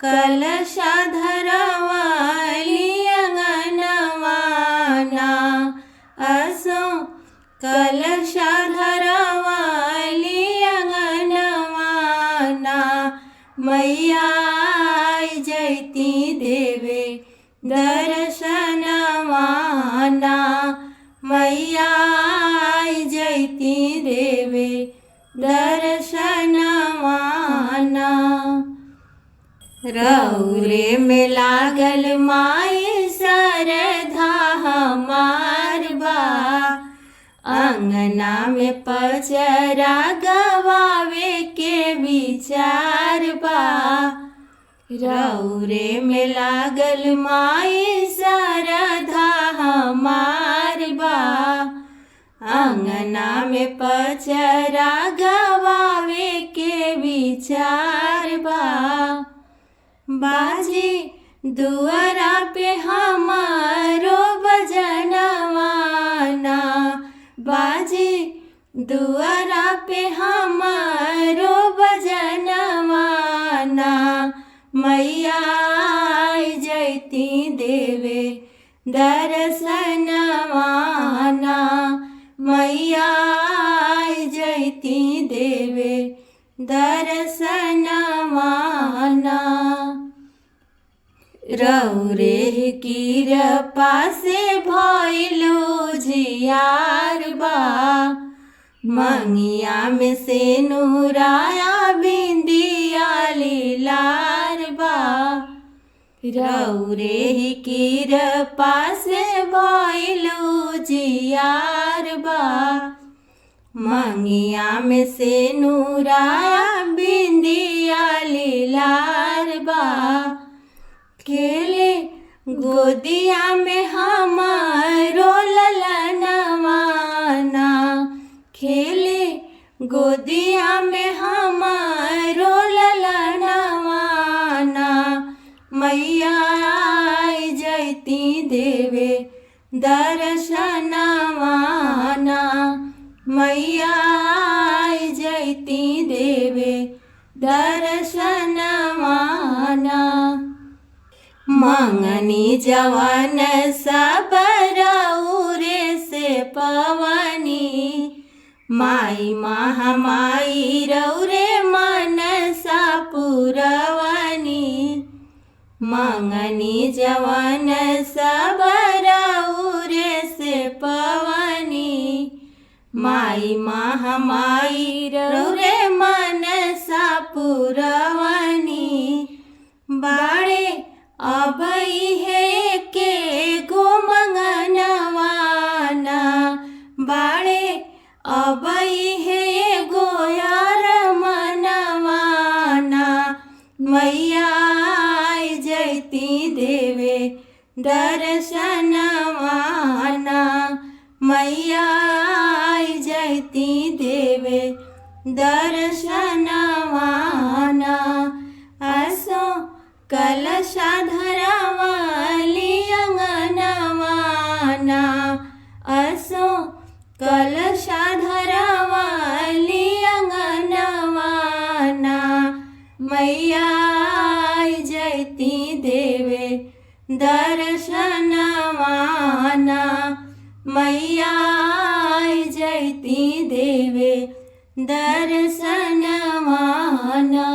कलशा धरावाली अंगणवाना असो कलशा धरावाली अंगणवाना मैया जयती देवे दर्शनवाना मैया जयती देवे दर्शनवाना रौरे में लागल माई सरधा हमार बा अंगना में पचरा गवावे के विचार बा रौरे में लागल माई सरधा हमार बा अंगना में पचरा गवावे के विचार बा बाजी दुआरा पे हमारो बजनवाना बाजी दुआरा पे हमारो बजनवाना मैया जयती देवे दर्शनवाना मैया जयती देवे दर्शनवाना रौरे कृपा से भइलु जियार बा मंगिया में से नूराया बिंदिया लीलार बा रौरे कृपा से भइलु जियार बा मंगिया में से नूराया बिंदिया लीलार बा खेले गोदिया में हमारो ललनवाना खेले गोदिया में हमारो ललनवाना मैया जयती देवे दर्शनवाना मैया जयती देवे दर्शनवाना मंगनी जवन सब रौरे से पवनी माई महामाई रौरे मनसा पुरवनी मंगनी जवन सब रौरे से पवनी माई महामाई रौरे मनसा पुरवनी बाड़े अबई है के गो मंगनवाना बाड़े अबई है गो यार मनवाना मैया जयती देवे दर्शनवाना मैया जयती देवे दर्शनवाना असो कलशा धरावाली अंगणवाना असो कलशा धरावाली अंगणवाना मैया जयती देवे दर्शनवाना मैया जयती देवे दर्शनवाना।